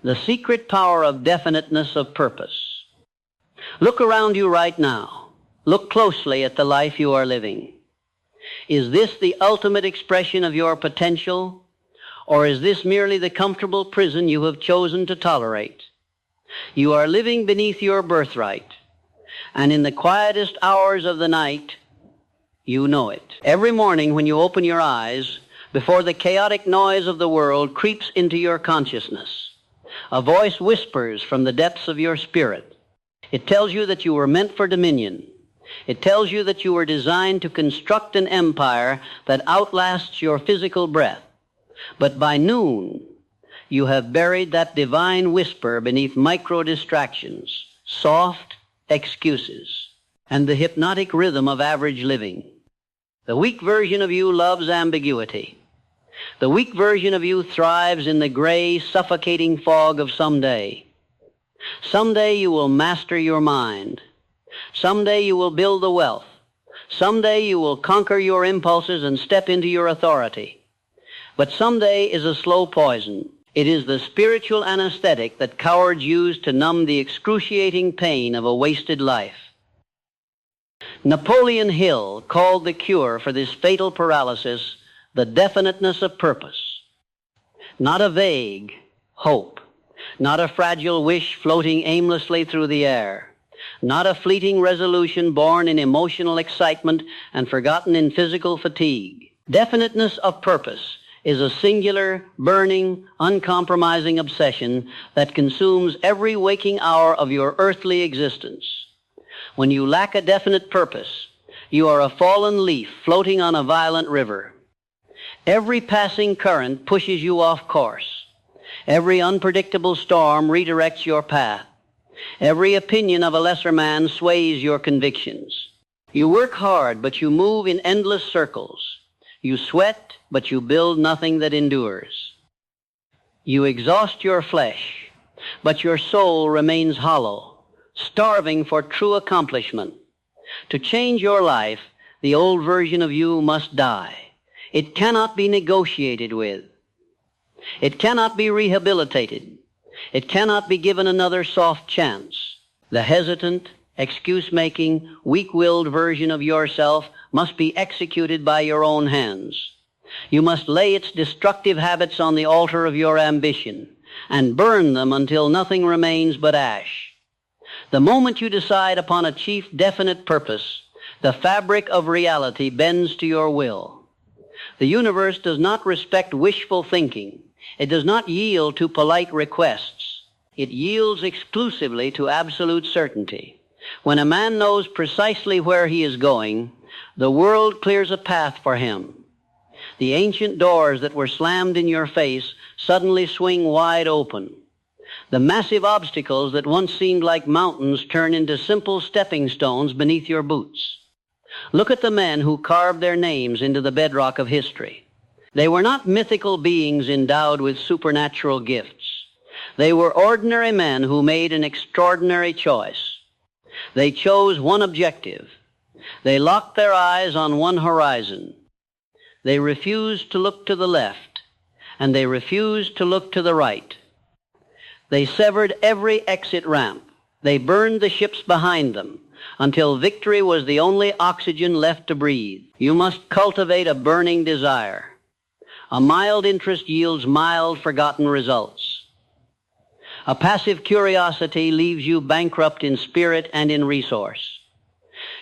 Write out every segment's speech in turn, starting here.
The secret power of definiteness of purpose. Look around you right now. Look closely at the life you are living. Is this the ultimate expression of your potential, or is this merely the comfortable prison you have chosen to tolerate? You are living beneath your birthright, and in the quietest hours of the night, you know it. Every morning when you open your eyes, before the chaotic noise of the world creeps into your consciousness, a voice whispers from the depths of your spirit. It tells you that you were meant for dominion. It tells you that you were designed to construct an empire that outlasts your physical breath. But by noon, you have buried that divine whisper beneath micro-distractions, soft excuses, and the hypnotic rhythm of average living. The weak version of you loves ambiguity. The weak version of you thrives in the gray, suffocating fog of someday. Someday you will master your mind. Someday you will build the wealth. Someday you will conquer your impulses and step into your authority. But someday is a slow poison. It is the spiritual anesthetic that cowards use to numb the excruciating pain of a wasted life. Napoleon Hill called the cure for this fatal paralysis the definiteness of purpose. Not a vague hope, not a fragile wish floating aimlessly through the air, not a fleeting resolution born in emotional excitement and forgotten in physical fatigue. Definiteness of purpose is a singular, burning, uncompromising obsession that consumes every waking hour of your earthly existence. When you lack a definite purpose, you are a fallen leaf floating on a violent river. Every passing current pushes you off course. Every unpredictable storm redirects your path. Every opinion of a lesser man sways your convictions. You work hard, but you move in endless circles. You sweat, but you build nothing that endures. You exhaust your flesh, but your soul remains hollow, starving for true accomplishment. To change your life, the old version of you must die. It cannot be negotiated with. It cannot be rehabilitated. It cannot be given another soft chance. The hesitant, excuse-making, weak-willed version of yourself must be executed by your own hands. You must lay its destructive habits on the altar of your ambition and burn them until nothing remains but ash. The moment you decide upon a chief definite purpose, the fabric of reality bends to your will. The universe does not respect wishful thinking. It does not yield to polite requests. It yields exclusively to absolute certainty. When a man knows precisely where he is going, the world clears a path for him. The ancient doors that were slammed in your face suddenly swing wide open. The massive obstacles that once seemed like mountains turn into simple stepping stones beneath your boots. Look at the men who carved their names into the bedrock of history. They were not mythical beings endowed with supernatural gifts. They were ordinary men who made an extraordinary choice. They chose one objective. They locked their eyes on one horizon. They refused to look to the left, and they refused to look to the right. They severed every exit ramp. They burned the ships behind them until victory was the only oxygen left to breathe. You must cultivate a burning desire. A mild interest yields mild, forgotten results. A passive curiosity leaves you bankrupt in spirit and in resource.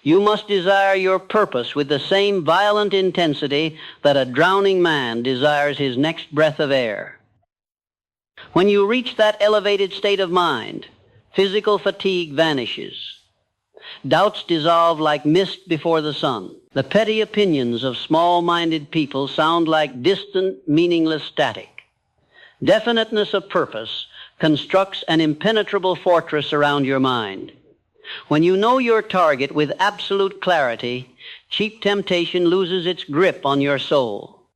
You must desire your purpose with the same violent intensity that a drowning man desires his next breath of air. When you reach that elevated state of mind, physical fatigue vanishes. Doubts dissolve like mist before the sun. The petty opinions of small-minded people sound like distant, meaningless static. Definiteness of purpose constructs an impenetrable fortress around your mind. When you know your target with absolute clarity, cheap temptation loses its grip on your soul.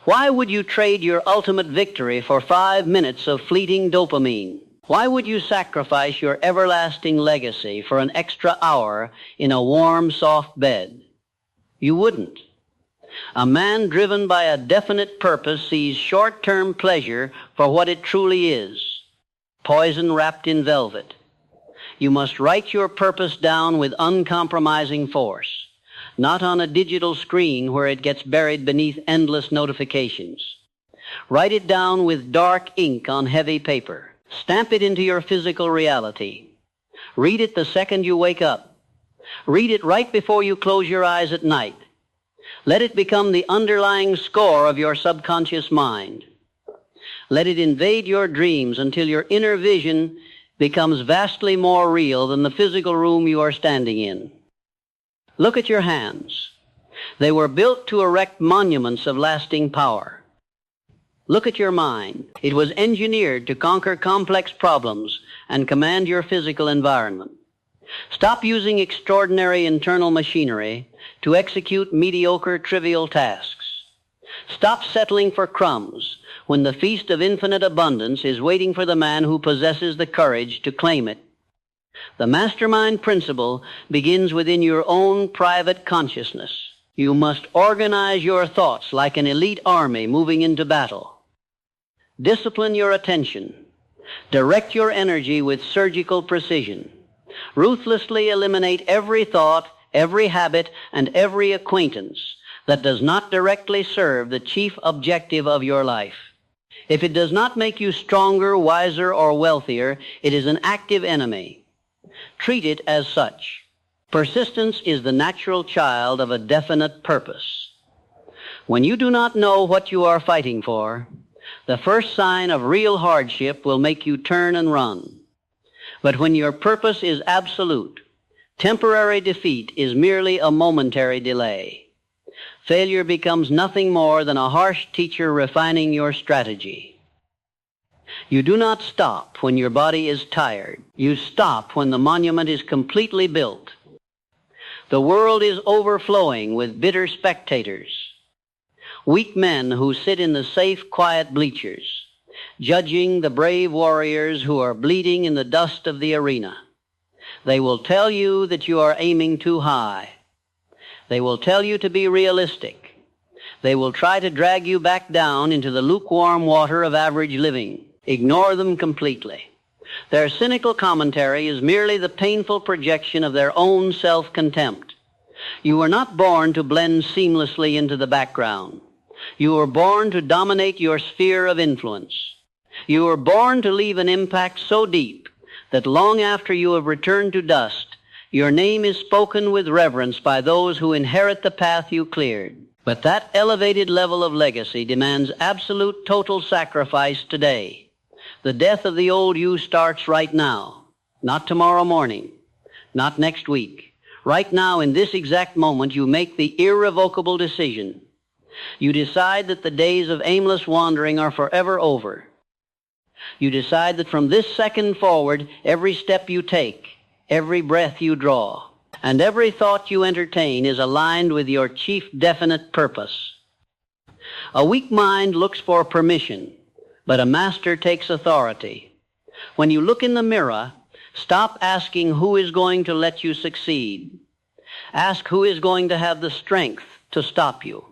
Why would you trade your ultimate victory for 5 minutes of fleeting dopamine? Why would you sacrifice your everlasting legacy for an extra hour in a warm, soft bed? You wouldn't. A man driven by a definite purpose sees short-term pleasure for what it truly is, poison wrapped in velvet. You must write your purpose down with uncompromising force, not on a digital screen where it gets buried beneath endless notifications. Write it down with dark ink on heavy paper. Stamp it into your physical reality. Read it the second you wake up. Read it right before you close your eyes at night. Let it become the underlying score of your subconscious mind. Let it invade your dreams until your inner vision becomes vastly more real than the physical room you are standing in. Look at your hands. They were built to erect monuments of lasting power. Look at your mind. It was engineered to conquer complex problems and command your physical environment. Stop using extraordinary internal machinery to execute mediocre, trivial tasks. Stop settling for crumbs when the feast of infinite abundance is waiting for the man who possesses the courage to claim it. The mastermind principle begins within your own private consciousness. You must organize your thoughts like an elite army moving into battle. Discipline your attention. Direct your energy with surgical precision. Ruthlessly eliminate every thought, every habit, and every acquaintance that does not directly serve the chief objective of your life. If it does not make you stronger, wiser, or wealthier, it is an active enemy. Treat it as such. Persistence is the natural child of a definite purpose. When you do not know what you are fighting for, the first sign of real hardship will make you turn and run. But when your purpose is absolute, temporary defeat is merely a momentary delay. Failure becomes nothing more than a harsh teacher refining your strategy. You do not stop when your body is tired. You stop when the monument is completely built. The world is overflowing with bitter spectators, weak men who sit in the safe, quiet bleachers, judging the brave warriors who are bleeding in the dust of the arena. They will tell you that you are aiming too high. They will tell you to be realistic. They will try to drag you back down into the lukewarm water of average living. Ignore them completely. Their cynical commentary is merely the painful projection of their own self-contempt. You were not born to blend seamlessly into the background. You were born to dominate your sphere of influence. You were born to leave an impact so deep that long after you have returned to dust, your name is spoken with reverence by those who inherit the path you cleared. But that elevated level of legacy demands absolute total sacrifice today. The death of the old you starts right now, not tomorrow morning, not next week. Right now, in this exact moment, you make the irrevocable decision. You decide that the days of aimless wandering are forever over. You decide that from this second forward, every step you take, every breath you draw, and every thought you entertain is aligned with your chief definite purpose. A weak mind looks for permission, but a master takes authority. When you look in the mirror, stop asking who is going to let you succeed. Ask who is going to have the strength to stop you.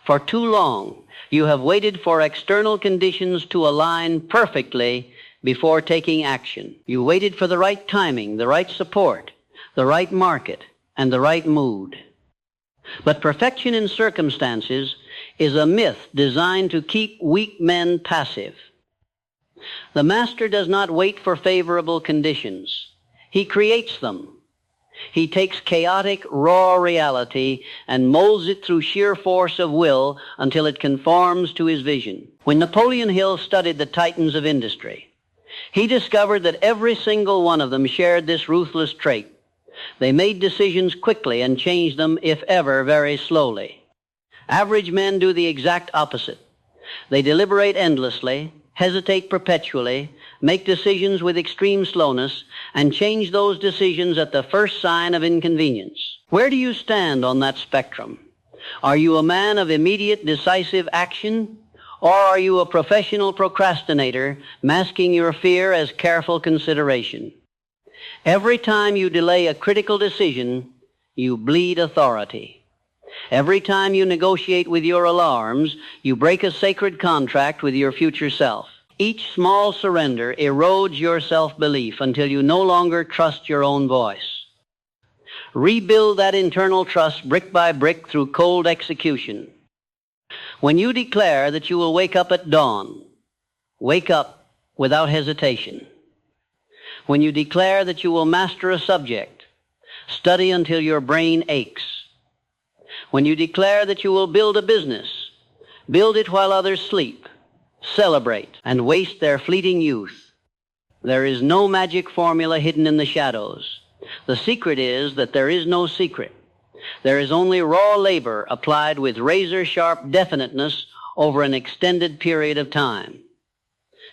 For too long, you have waited for external conditions to align perfectly before taking action. You waited for the right timing, the right support, the right market, and the right mood. But perfection in circumstances is a myth designed to keep weak men passive. The master does not wait for favorable conditions. He creates them. He takes chaotic, raw reality and molds it through sheer force of will until it conforms to his vision. When Napoleon Hill studied the titans of industry, he discovered that every single one of them shared this ruthless trait. They made decisions quickly and changed them, if ever, very slowly. Average men do the exact opposite. They deliberate endlessly, hesitate perpetually, make decisions with extreme slowness, and change those decisions at the first sign of inconvenience. Where do you stand on that spectrum? Are you a man of immediate, decisive action? Or are you a professional procrastinator masking your fear as careful consideration? Every time you delay a critical decision, you bleed authority. Every time you negotiate with your alarms, you break a sacred contract with your future self. Each small surrender erodes your self-belief until you no longer trust your own voice. Rebuild that internal trust brick by brick through cold execution. When you declare that you will wake up at dawn, wake up without hesitation. When you declare that you will master a subject, study until your brain aches. When you declare that you will build a business, build it while others sleep, celebrate, and waste their fleeting youth. There is no magic formula hidden in the shadows. The secret is that there is no secret. There is only raw labor applied with razor-sharp definiteness over an extended period of time.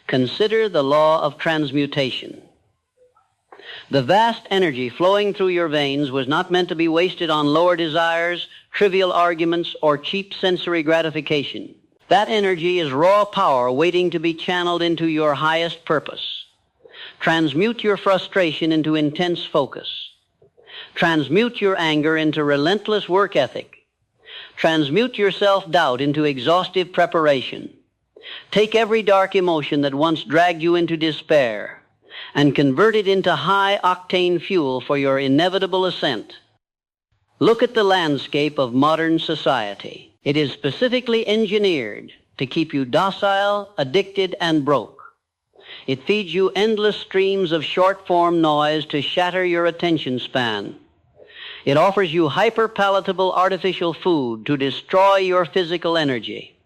Consider the law of transmutation. The vast energy flowing through your veins was not meant to be wasted on lower desires, trivial arguments, or cheap sensory gratification. That energy is raw power waiting to be channeled into your highest purpose. Transmute your frustration into intense focus. Transmute your anger into relentless work ethic. Transmute your self-doubt into exhaustive preparation. Take every dark emotion that once dragged you into despair and convert it into high-octane fuel for your inevitable ascent. Look at the landscape of modern society. It is specifically engineered to keep you docile, addicted, and broke. It feeds you endless streams of short-form noise to shatter your attention span. It offers you hyper-palatable artificial food to destroy your physical energy.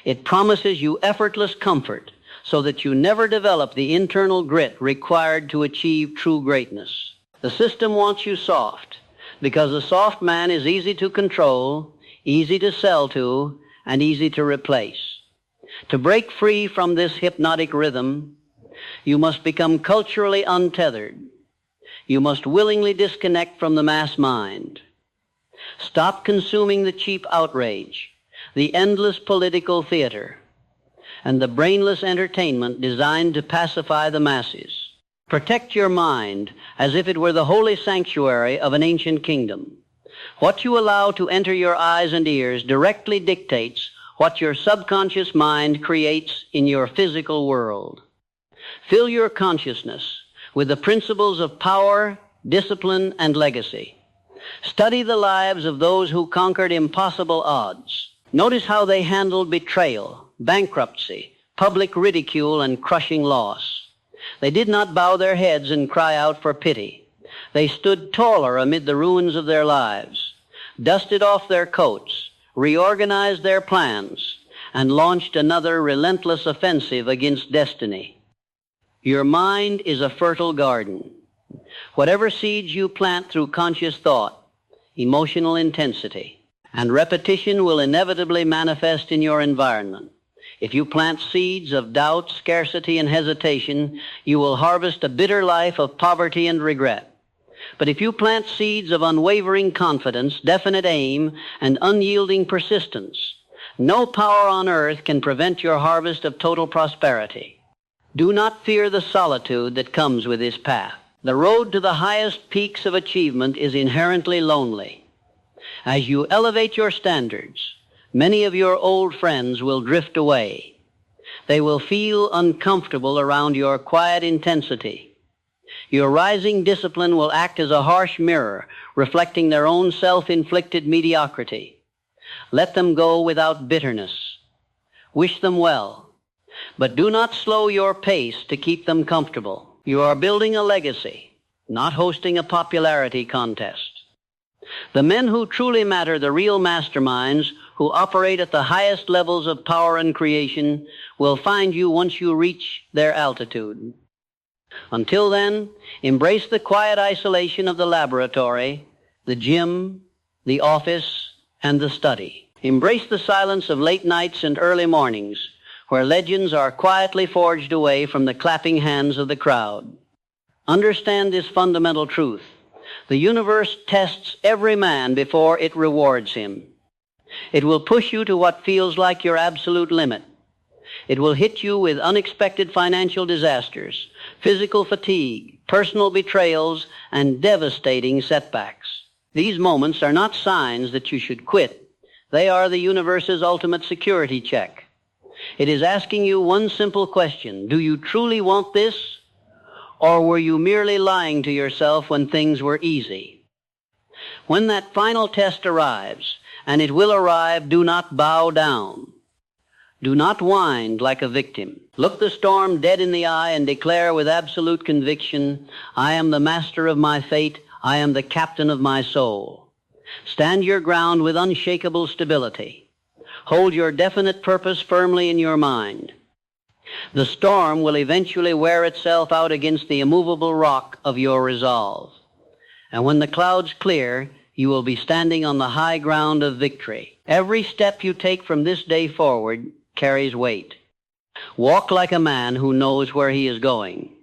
It promises you effortless comfort so that you never develop the internal grit required to achieve true greatness. The system wants you soft because a soft man is easy to control, easy to sell to, and easy to replace. To break free from this hypnotic rhythm, you must become culturally untethered. You must willingly disconnect from the mass mind. Stop consuming the cheap outrage, the endless political theater, and the brainless entertainment designed to pacify the masses. Protect your mind as if it were the holy sanctuary of an ancient kingdom. What you allow to enter your eyes and ears directly dictates what your subconscious mind creates in your physical world. Fill your consciousness with the principles of power, discipline, and legacy. Study the lives of those who conquered impossible odds. Notice how they handled betrayal, bankruptcy, public ridicule, and crushing loss. They did not bow their heads and cry out for pity. They stood taller amid the ruins of their lives, dusted off their coats, reorganized their plans, and launched another relentless offensive against destiny. Your mind is a fertile garden. Whatever seeds you plant through conscious thought, emotional intensity, and repetition will inevitably manifest in your environment. If you plant seeds of doubt, scarcity, and hesitation, you will harvest a bitter life of poverty and regret. But if you plant seeds of unwavering confidence, definite aim, and unyielding persistence, no power on earth can prevent your harvest of total prosperity. Do not fear the solitude that comes with this path. The road to the highest peaks of achievement is inherently lonely. As you elevate your standards, many of your old friends will drift away. They will feel uncomfortable around your quiet intensity. Your rising discipline will act as a harsh mirror, reflecting their own self-inflicted mediocrity. Let them go without bitterness. Wish them well, but do not slow your pace to keep them comfortable. You are building a legacy, not hosting a popularity contest. The men who truly matter, the real masterminds, who operate at the highest levels of power and creation, will find you once you reach their altitude. Until then, embrace the quiet isolation of the laboratory, the gym, the office, and the study. Embrace the silence of late nights and early mornings, where legends are quietly forged away from the clapping hands of the crowd. Understand this fundamental truth. The universe tests every man before it rewards him. It will push you to what feels like your absolute limit. It will hit you with unexpected financial disasters, physical fatigue, personal betrayals, and devastating setbacks. These moments are not signs that you should quit. They are the universe's ultimate security check. It is asking you one simple question. Do you truly want this? Or were you merely lying to yourself when things were easy? When that final test arrives, and it will arrive, do not bow down. Do not whine like a victim. Look the storm dead in the eye and declare with absolute conviction, I am the master of my fate. I am the captain of my soul. Stand your ground with unshakable stability. Hold your definite purpose firmly in your mind. The storm will eventually wear itself out against the immovable rock of your resolve. And when the clouds clear, you will be standing on the high ground of victory. Every step you take from this day forward carries weight. Walk like a man who knows where he is going.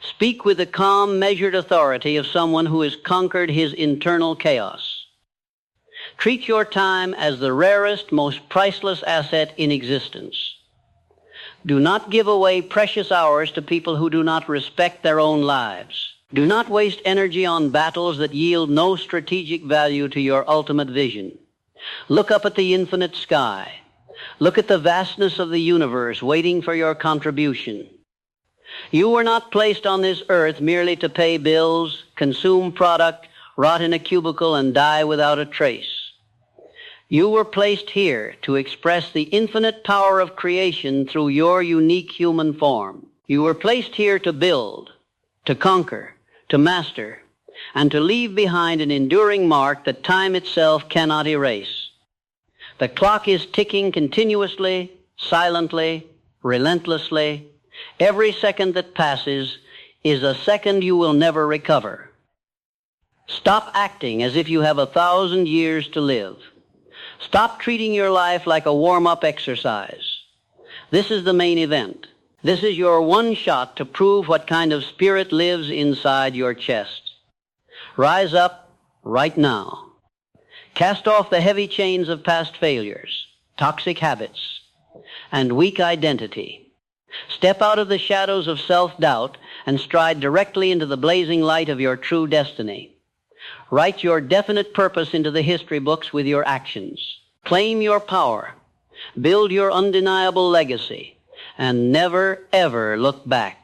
Speak with the calm, measured authority of someone who has conquered his internal chaos. Treat your time as the rarest, most priceless asset in existence. Do not give away precious hours to people who do not respect their own lives. Do not waste energy on battles that yield no strategic value to your ultimate vision. Look up at the infinite sky. Look at the vastness of the universe waiting for your contribution. You were not placed on this earth merely to pay bills, consume product, rot in a cubicle, and die without a trace. You were placed here to express the infinite power of creation through your unique human form. You were placed here to build, to conquer, to master, and to leave behind an enduring mark that time itself cannot erase. The clock is ticking continuously, silently, relentlessly. Every second that passes is a second you will never recover. Stop acting as if you have 1,000 years to live. Stop treating your life like a warm-up exercise. This is the main event. This is your one shot to prove what kind of spirit lives inside your chest. Rise up right now. Cast off the heavy chains of past failures, toxic habits, and weak identity. Step out of the shadows of self-doubt and stride directly into the blazing light of your true destiny. Write your definite purpose into the history books with your actions. Claim your power. Build your undeniable legacy. And never, ever look back.